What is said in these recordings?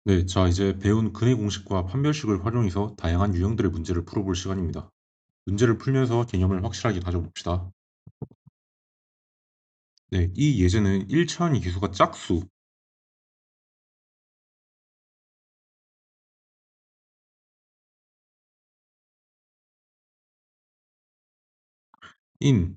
네, 자, 이제 배운 근해 공식과 판별식을 활용해서 다양한 유형들의 문제를 풀어볼 시간입니다. 문제를 풀면서 개념을 확실하게 다져봅시다. 네, 이 예제는 1차원이 계수가 짝수인 인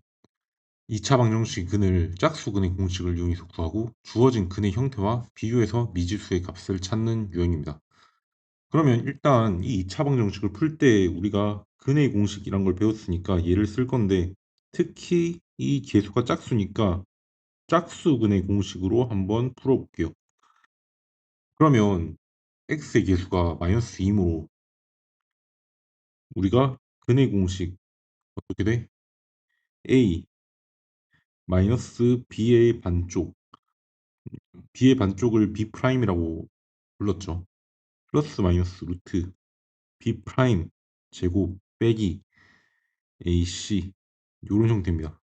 2차 방정식 근을 짝수 근의 공식을 이용해서 구하고 주어진 근의 형태와 비교해서 미지수의 값을 찾는 유형입니다. 그러면 일단 이 2차 방정식을 풀 때 우리가 근의 공식이란 걸 배웠으니까 얘를 쓸 건데, 특히 이 계수가 짝수니까 짝수 근의 공식으로 한번 풀어볼게요. 그러면 x의 계수가 마이너스 2이므로 우리가 근의 공식 어떻게 돼? a 마이너스 b의 반쪽, b의 반쪽을 b 프라임이라고 불렀죠. 플러스 마이너스 루트 b 프라임 제곱 빼기 ac, 이런 형태입니다.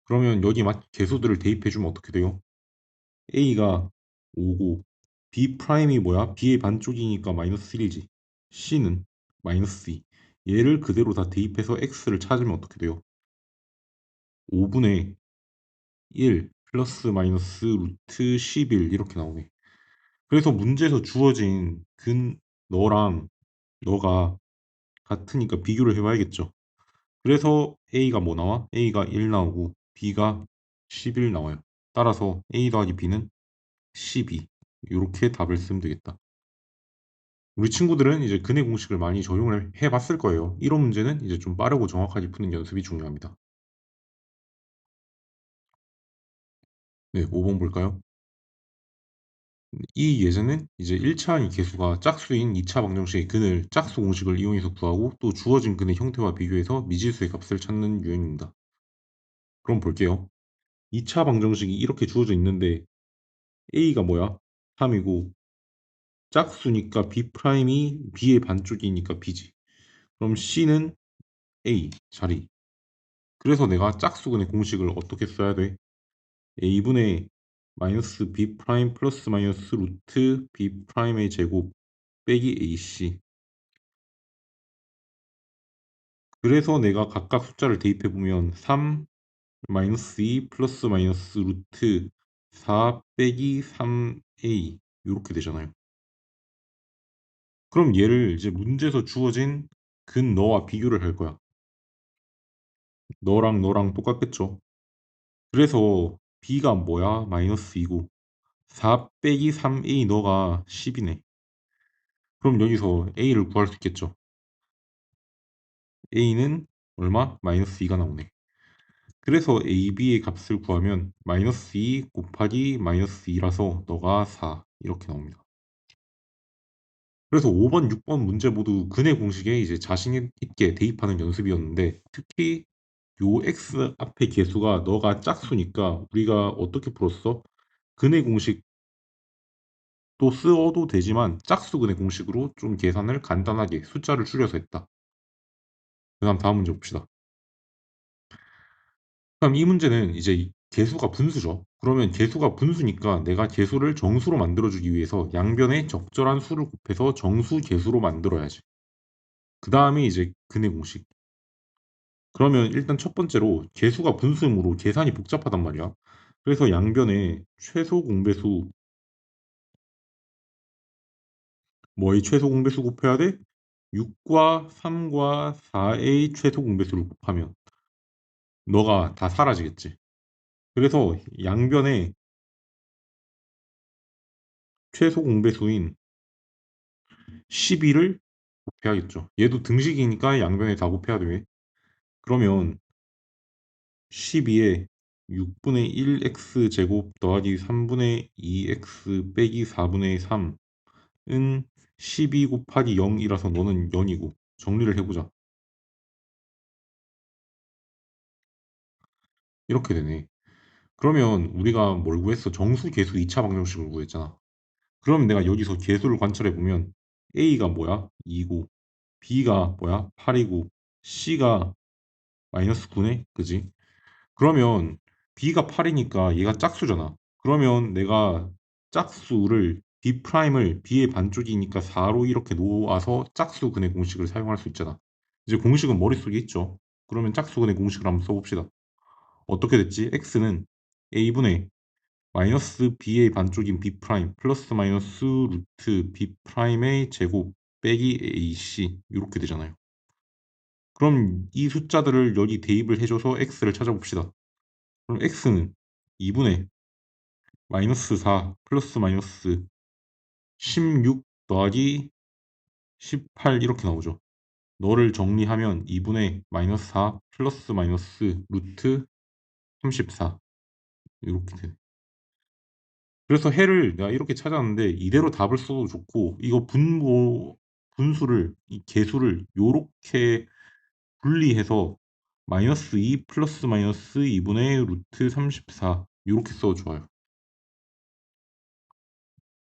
그러면 여기 계수들을 대입해주면 어떻게 돼요? a가 5고 b 프라임이 뭐야? b의 반쪽이니까 마이너스 1이지. c는 마이너스 2. 얘를 그대로 다 대입해서 x를 찾으면 어떻게 돼요? 5분의 1 플러스 마이너스 루트 11 이렇게 나오네. 그래서 문제에서 주어진 너랑 너가 같으니까 비교를 해봐야겠죠. 그래서 a가 뭐 나와? a가 1 나오고 b가 11 나와요. 따라서 a 더하기 b는 12. 이렇게 답을 쓰면 되겠다. 우리 친구들은 이제 근의 공식을 많이 적용을 해봤을 거예요. 이런 문제는 이제 좀 빠르고 정확하게 푸는 연습이 중요합니다. 네, 5번 볼까요? 이 예제는 이제 1차원 계수가 짝수인 2차 방정식의 근을 짝수 공식을 이용해서 구하고 또 주어진 근의 형태와 비교해서 미지수의 값을 찾는 유형입니다. 그럼 볼게요. 2차 방정식이 이렇게 주어져 있는데 a가 뭐야? 3이고 짝수니까 b'이 b의 반쪽이니까 b지. 그럼 c는 a 자리. 그래서 내가 짝수근의 공식을 어떻게 써야 돼? a분의 마이너스 b 프라임 플러스 마이너스 루트 b 프라임의 제곱 빼기 ac. 그래서 내가 각각 숫자를 대입해보면 3 마이너스 2 플러스 마이너스 루트 4 빼기 3a 이렇게 되잖아요. 그럼 얘를 이제 문제에서 주어진 너와 비교를 할 거야. 너랑 똑같겠죠. 그래서 b가 뭐야? 마이너스 2고 4 빼기 3a 너가 10이네. 그럼 여기서 a를 구할 수 있겠죠. a는 얼마? 마이너스 2가 나오네. 그래서 AB의 값을 구하면 마이너스 2 곱하기 마이너스 2라서 너가 4 이렇게 나옵니다. 그래서 5번, 6번 문제 모두 근의 공식에 이제 자신 있게 대입하는 연습이었는데, 특히 요 x 앞에 계수가 너가 짝수니까 우리가 어떻게 풀었어? 근의 공식도 쓰어도 되지만 짝수 근의 공식으로 좀 계산을 간단하게 숫자를 줄여서 했다. 그다음 다음 문제 봅시다. 그럼 이 문제는 이제 개수가 분수죠. 그러면 개수가 분수니까 내가 개수를 정수로 만들어주기 위해서 양변에 적절한 수를 곱해서 정수 개수로 만들어야지. 그 다음에 이제 근의 공식. 그러면 일단 첫 번째로 개수가 분수이므로 계산이 복잡하단 말이야. 그래서 양변에 최소 공배수, 뭐의 최소 공배수 곱해야 돼? 6과 3과 4의 최소 공배수를 곱하면 너가 다 사라지겠지. 그래서 양변에 최소 공배수인 12를 곱해야겠죠. 얘도 등식이니까 양변에 다 곱해야 돼. 그러면 12에 6분의 1x 제곱 더하기 3분의 2x 빼기 4분의 3은 12 곱하기 0이라서 너는 0이고, 정리를 해보자. 이렇게 되네. 그러면 우리가 뭘 구했어? 정수 계수 2차 방정식을 구했잖아. 그럼 내가 여기서 계수를 관찰해보면 a가 뭐야? 2고, b가 뭐야? 8이고, c가 마이너스 9네? 그지? 그러면 b가 8이니까 얘가 짝수잖아. 그러면 내가 짝수를 B'을 B의 반쪽이니까 4로 이렇게 놓아서 짝수근의 공식을 사용할 수 있잖아. 이제 공식은 머릿속에 있죠. 그러면 짝수근의 공식을 한번 써봅시다. 어떻게 됐지? X는 A분의 마이너스 B의 반쪽인 B' 플러스 마이너스 루트 B'의 제곱 빼기 AC 이렇게 되잖아요. 그럼 이 숫자들을 여기 대입을 해줘서 X를 찾아봅시다. 그럼 X는 2분의 마이너스 4 플러스 마이너스 16 더하기 18 이렇게 나오죠. 너를 정리하면 2분의 마이너스 4 플러스 마이너스 루트 34 이렇게 돼. 그래서 해를 내가 이렇게 찾았는데 이대로 답을 써도 좋고 이거 분수를 이 개수를 요렇게 분리해서 마이너스 2 플러스 마이너스 2분의 루트 34 요렇게 써도 좋아요.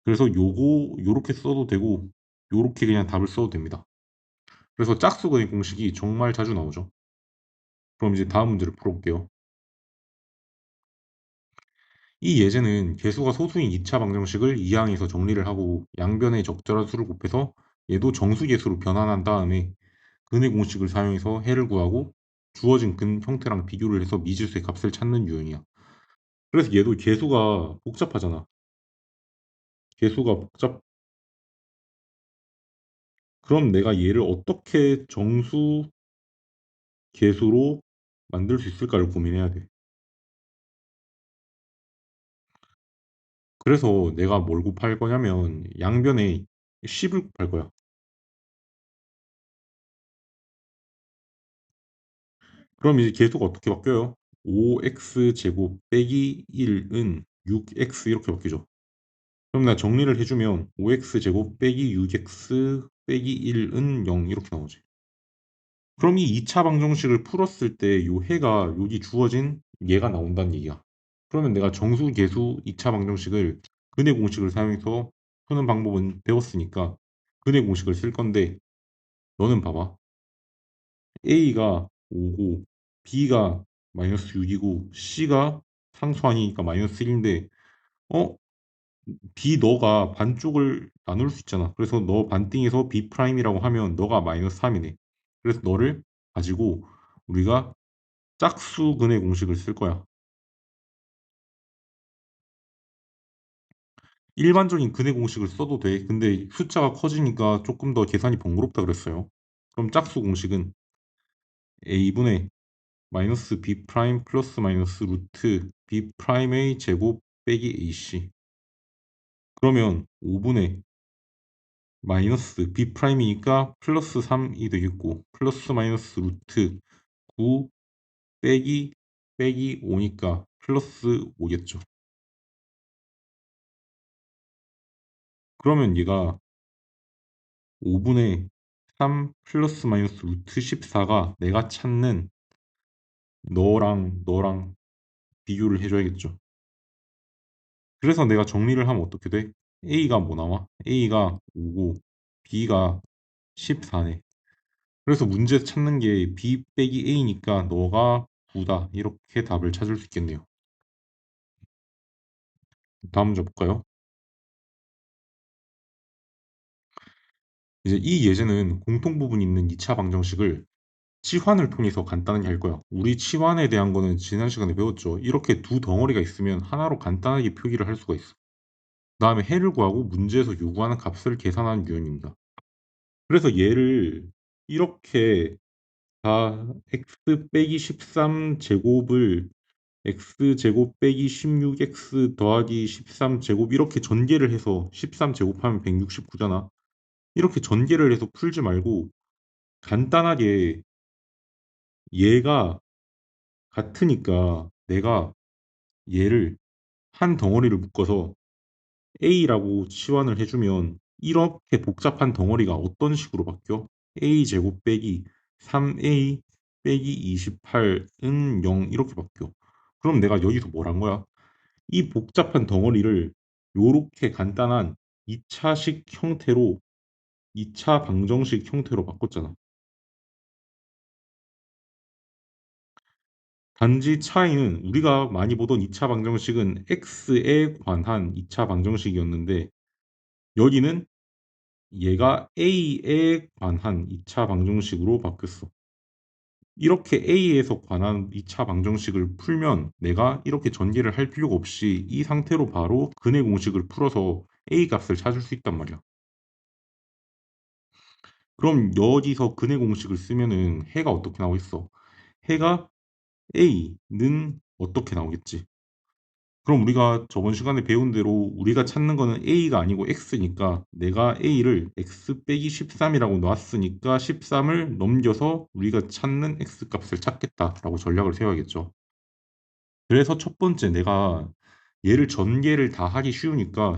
그래서 요렇게 써도 되고 요렇게 그냥 답을 써도 됩니다. 그래서 짝수근의 공식이 정말 자주 나오죠. 그럼 이제 다음 문제를 풀어볼게요. 이 예제는 개수가 소수인 2차 방정식을 이항에서 정리를 하고 양변에 적절한 수를 곱해서 얘도 정수계수로 변환한 다음에 근의 공식을 사용해서 해를 구하고 주어진 근 형태랑 비교를 해서 미지수의 값을 찾는 유형이야. 그래서 얘도 개수가 복잡하잖아. 개수가 복잡. 그럼 내가 얘를 어떻게 정수 계수로 만들 수 있을까를 고민해야 돼. 그래서 내가 뭘 곱할 거냐면 양변에 10을 곱할 거야. 그럼 이제 계수가 어떻게 바뀌어요? 5x 제곱 빼기 1은 6x 이렇게 바뀌죠. 그럼 나 정리를 해주면 5x 제곱 빼기 6x 빼기 1은 0 이렇게 나오지. 그럼 이 2차 방정식을 풀었을 때 요 해가 여기 주어진 얘가 나온다는 얘기야. 그러면 내가 정수 계수 2차 방정식을 근의 공식을 사용해서 푸는 방법은 배웠으니까 근의 공식을 쓸 건데 너는 봐봐. A가 5고 B가 마이너스 6이고 C가 상수하니까 마이너스 1인데 어? B 너가 반쪽을 나눌 수 있잖아. 그래서 너 반띵해서 B'이라고 하면 너가 마이너스 3이네. 그래서 너를 가지고 우리가 짝수근의 공식을 쓸 거야. 일반적인 근의 공식을 써도 돼. 근데 숫자가 커지니까 조금 더 계산이 번거롭다 그랬어요. 그럼 짝수 공식은 A분의 마이너스 B 프라임 플러스 마이너스 루트 B 프라임의 제곱 빼기 AC. 그러면 5분의 마이너스 B 프라임이니까 플러스 3이 되겠고 플러스 마이너스 루트 9 빼기 5니까 플러스 5겠죠. 그러면 얘가 5분의 3 플러스 마이너스 루트 14가 내가 찾는 너랑 비교를 해줘야겠죠. 그래서 내가 정리를 하면 어떻게 돼? A가 뭐 나와? A가 5고 B가 14네. 그래서 문제 찾는 게 B 빼기 A니까 너가 9다. 이렇게 답을 찾을 수 있겠네요. 다음 문제 볼까요? 이제 이 예제는 공통 부분이 있는 2차 방정식을 치환을 통해서 간단하게 할 거야. 우리 치환에 대한 거는 지난 시간에 배웠죠. 이렇게 두 덩어리가 있으면 하나로 간단하게 표기를 할 수가 있어. 그다음에 해를 구하고 문제에서 요구하는 값을 계산하는 유형입니다. 그래서 얘를 이렇게 다 x 빼기 13 제곱을 x 제곱 빼기 16x 더하기 13 제곱 이렇게 전개를 해서 13 제곱하면 169잖아. 이렇게 전개를 해서 풀지 말고 간단하게 얘가 같으니까 내가 얘를 한 덩어리를 묶어서 A라고 치환을 해주면 이렇게 복잡한 덩어리가 어떤 식으로 바뀌어? A 제곱 빼기 3A 빼기 28은 0 이렇게 바뀌어. 그럼 내가 여기서 뭘 한 거야? 이 복잡한 덩어리를 요렇게 간단한 2차식 형태로 2차 방정식 형태로 바꿨잖아. 단지 차이는 우리가 많이 보던 2차 방정식은 x에 관한 2차 방정식이었는데 여기는 얘가 A에 관한 2차 방정식으로 바뀌었어. 이렇게 A에서 관한 2차 방정식을 풀면 내가 이렇게 전개를 할 필요가 없이 이 상태로 바로 근의 공식을 풀어서 A 값을 찾을 수 있단 말이야. 그럼 여기서 근의 공식을 쓰면은 해가 어떻게 나오겠어? 해가 A는 어떻게 나오겠지? 그럼 우리가 저번 시간에 배운 대로 우리가 찾는 거는 A가 아니고 X니까 내가 A를 X 빼기 13이라고 놨으니까 13을 넘겨서 우리가 찾는 X 값을 찾겠다라고 전략을 세워야겠죠. 그래서 첫 번째 내가 얘를 전개를 다 하기 싫으니까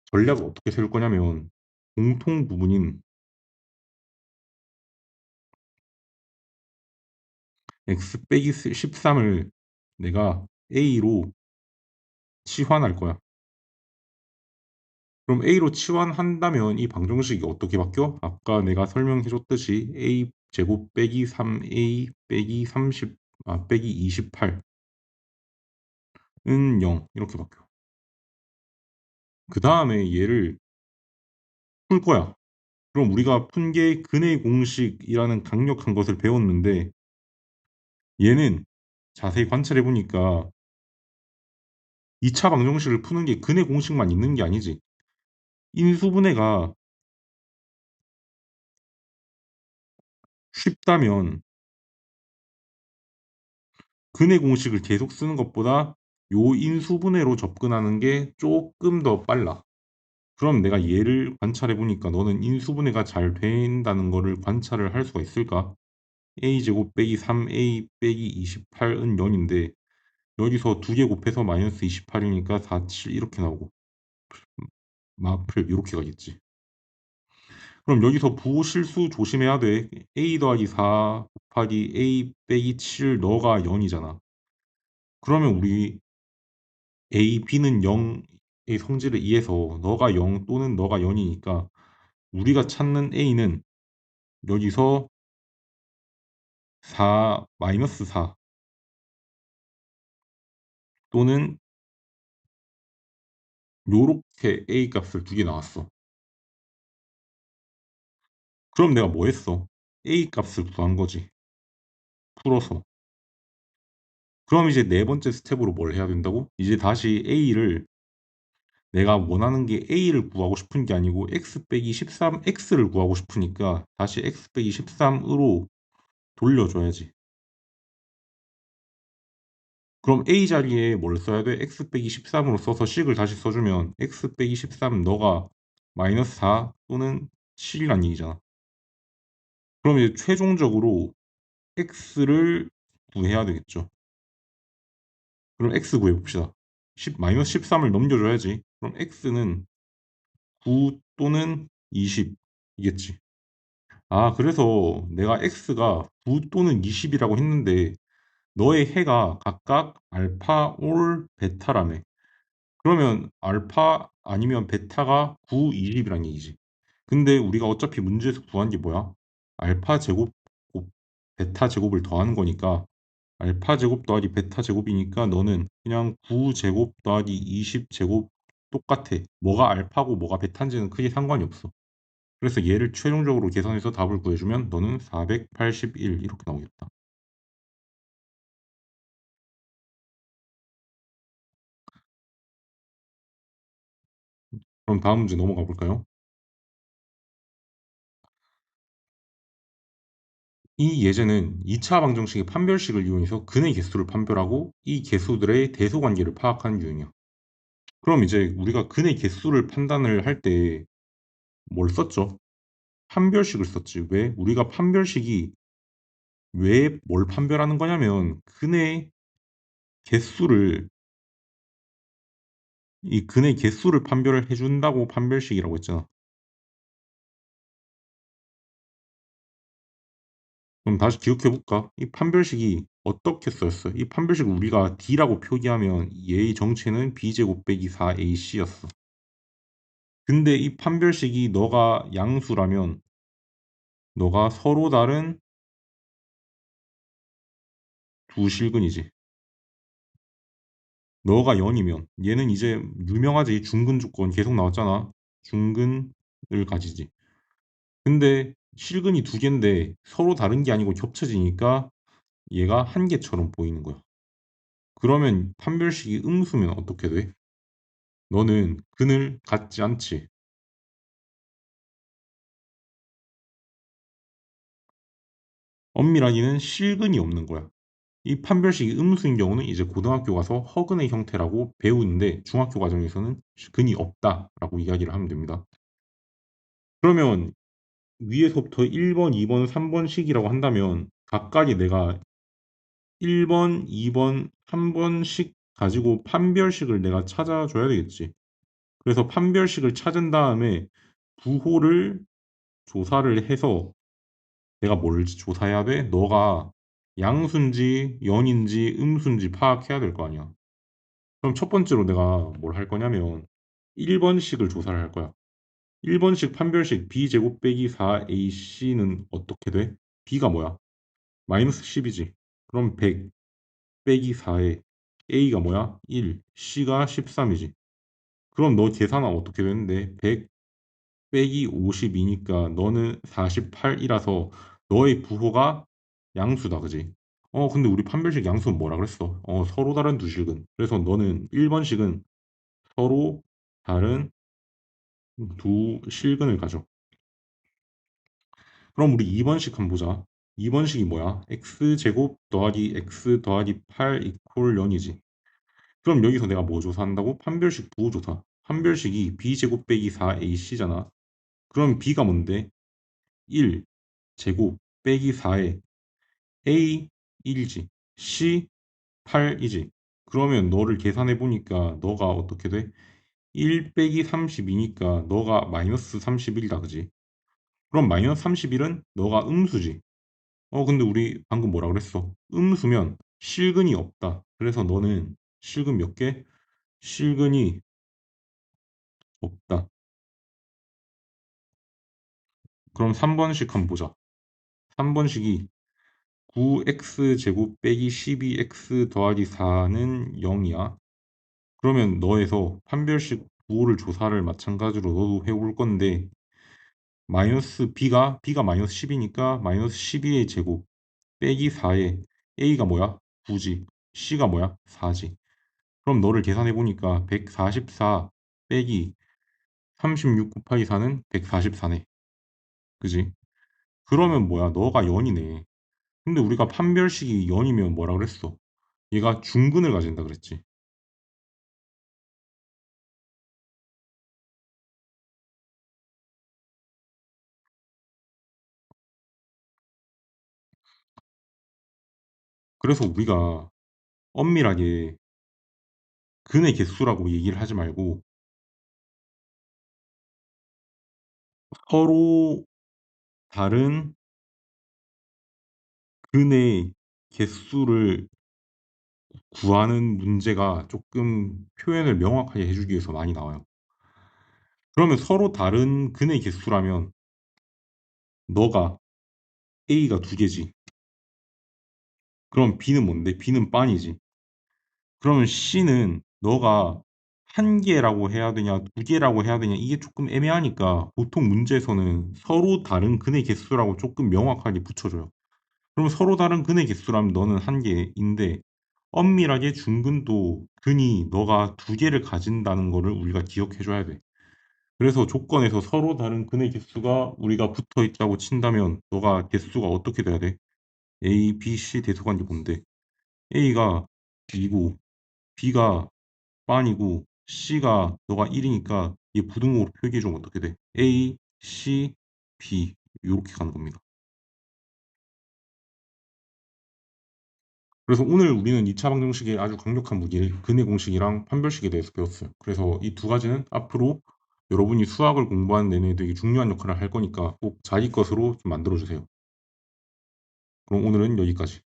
전략을 어떻게 세울 거냐면 공통 부분인 X 빼기 13을 내가 A로 치환할 거야. 그럼 A로 치환한다면 이 방정식이 어떻게 바뀌어? 아까 내가 설명해 줬듯이 A 제곱 빼기 3A 빼기 30, 빼기 28은 0 이렇게 바뀌어. 그 다음에 얘를 풀 거야. 그럼 우리가 푼 게 근의 공식이라는 강력한 것을 배웠는데 얘는 자세히 관찰해 보니까 2차 방정식을 푸는 게 근의 공식만 있는 게 아니지. 인수분해가 쉽다면 근의 공식을 계속 쓰는 것보다 요 인수분해로 접근하는 게 조금 더 빨라. 그럼 내가 얘를 관찰해 보니까 너는 인수분해가 잘 된다는 거를 관찰을 할 수가 있을까? a제곱 빼기 3a 빼기 28은 0인데 여기서 두 개 곱해서 마이너스 28이니까 4, 7 이렇게 나오고 마플 이렇게 가겠지. 그럼 여기서 부실수 조심해야 돼. a 더하기 4 곱하기 a 빼기 7 너가 0이잖아. 그러면 우리 A, B는 0의 성질을 이해서 너가 0 또는 너가 0이니까 우리가 찾는 A는 여기서 4, 마이너스 4 또는 요렇게 A 값을 두 개 나왔어. 그럼 내가 뭐 했어? A 값을 구한 거지. 풀어서. 그럼 이제 네 번째 스텝으로 뭘 해야 된다고? 이제 다시 A를 내가 원하는 게 A를 구하고 싶은 게 아니고 X 빼기 13X를 구하고 싶으니까 다시 X 빼기 13으로 돌려줘야지. 그럼 A 자리에 뭘 써야 돼? x 빼기 13으로 써서 식을 다시 써주면 x 빼기 13 너가 마이너스 4 또는 7이란 얘기잖아. 그럼 이제 최종적으로 x를 구해야 되겠죠. 그럼 x 구해봅시다. 10, 마이너스 13을 넘겨줘야지. 그럼 x는 9 또는 20이겠지. 그래서 내가 x가 9 또는 20이라고 했는데 너의 해가 각각 알파, 올, 베타라며. 그러면 알파 아니면 베타가 9, 20이란 얘기지. 근데 우리가 어차피 문제에서 구한 게 뭐야? 알파 제곱 곱 베타 제곱을 더하는 거니까 알파 제곱 더하기 베타 제곱이니까 너는 그냥 9 제곱 더하기 20 제곱 똑같아. 뭐가 알파고 뭐가 베타인지는 크게 상관이 없어. 그래서 얘를 최종적으로 계산해서 답을 구해주면 너는 481 이렇게 나오겠다. 그럼 다음 문제 넘어가 볼까요? 이 예제는 2차 방정식의 판별식을 이용해서 근의 개수를 판별하고 이 개수들의 대소관계를 파악하는 유형이야. 그럼 이제 우리가 근의 개수를 판단을 할 때 뭘 썼죠? 판별식을 썼지. 왜? 우리가 판별식이 왜 뭘 판별하는 거냐면 근의 개수를 이 근의 개수를 판별을 해준다고 판별식이라고 했잖아. 그럼 다시 기억해 볼까? 이 판별식이 어떻게 쓰였어? 이 판별식을 우리가 D라고 표기하면 얘의 정체는 B제곱 빼기 4AC였어. 근데 이 판별식이 너가 양수라면 너가 서로 다른 두 실근이지. 너가 0이면 얘는 이제 유명하지. 중근 조건 계속 나왔잖아. 중근을 가지지. 근데 실근이 두 개인데 서로 다른 게 아니고 겹쳐지니까 얘가 한 개처럼 보이는 거야. 그러면 판별식이 음수면 어떻게 돼? 너는 근을 갖지 않지. 엄밀하게는 실근이 없는 거야. 이 판별식이 음수인 경우는 이제 고등학교 가서 허근의 형태라고 배우는데 중학교 과정에서는 근이 없다라고 이야기를 하면 됩니다. 그러면 위에서부터 1번, 2번, 3번씩이라고 한다면 각각이 내가 1번, 2번, 3번씩 가지고 판별식을 내가 찾아줘야 되겠지. 그래서 판별식을 찾은 다음에 부호를 조사를 해서 내가 뭘 조사해야 돼? 너가 양수인지 연인지 음수인지 파악해야 될 거 아니야. 그럼 첫 번째로 내가 뭘 할 거냐면 1번식을 조사를 할 거야. 1번식 판별식 b제곱 빼기 4ac는 어떻게 돼? b가 뭐야? 마이너스 10이지. 그럼 100 빼기 4에 a가 뭐야? 1, c가 13이지. 그럼 너 계산하면 어떻게 되는데 100 빼기 52니까 너는 48이라서 너의 부호가 양수다, 그지? 근데 우리 판별식 양수는 뭐라 그랬어? 서로 다른 두 실근. 그래서 너는 1번식은 서로 다른 두 실근을 가져. 그럼 우리 2번식 한번 보자. 2번식이 뭐야? x제곱 더하기 x 더하기 8 이퀄 0이지. 그럼 여기서 내가 뭐 조사한다고? 판별식 부호 조사. 판별식이 b제곱 빼기 4ac잖아. 그럼 b가 뭔데? 1 제곱 빼기 4에 a 1이지. c 8이지. 그러면 너를 계산해 보니까 너가 어떻게 돼? 1 빼기 32니까 너가 마이너스 31이다, 그지? 그럼 마이너스 31은 너가 음수지. 근데 우리 방금 뭐라 그랬어? 음수면 실근이 없다. 그래서 너는 실근 몇 개? 실근이 없다. 그럼 3번식 한번 보자. 3번식이 9x 제곱 빼기 12x 더하기 4는 0이야. 그러면 너에서 판별식 부호를 조사를 마찬가지로 너도 해볼 건데 마이너스 b가 마이너스 10이니까 마이너스 12의 제곱 빼기 4에 a가 뭐야? 9지. c가 뭐야? 4지. 그럼 너를 계산해 보니까 144 빼기 36 곱하기 4는 144네. 그지? 그러면 뭐야? 너가 연이네. 근데 우리가 판별식이 연이면 뭐라 그랬어? 얘가 중근을 가진다 그랬지. 그래서 우리가 엄밀하게 근의 개수라고 얘기를 하지 말고 서로 다른 근의 개수를 구하는 문제가 조금 표현을 명확하게 해주기 위해서 많이 나와요. 그러면 서로 다른 근의 개수라면 너가 A가 두 개지. 그럼 B는 뭔데? B는 빤이지. 그러면 C는 너가 한 개라고 해야 되냐, 두 개라고 해야 되냐, 이게 조금 애매하니까 보통 문제에서는 서로 다른 근의 개수라고 조금 명확하게 붙여줘요. 그럼 서로 다른 근의 개수라면 너는 한 개인데 엄밀하게 중근도 근이 너가 두 개를 가진다는 거를 우리가 기억해줘야 돼. 그래서 조건에서 서로 다른 근의 개수가 우리가 붙어 있다고 친다면 너가 개수가 어떻게 돼야 돼? A, B, C 대소관계 뭔데? A가 2고 B가 빤이고 C가 너가 1이니까 얘 부등호로 표기해주면 어떻게 돼? A, C, B 이렇게 가는 겁니다. 그래서 오늘 우리는 2차 방정식의 아주 강력한 무기 근의 공식이랑 판별식에 대해서 배웠어요. 그래서 이 두 가지는 앞으로 여러분이 수학을 공부하는 내내 되게 중요한 역할을 할 거니까 꼭 자기 것으로 좀 만들어 주세요. 그럼 오늘은 여기까지.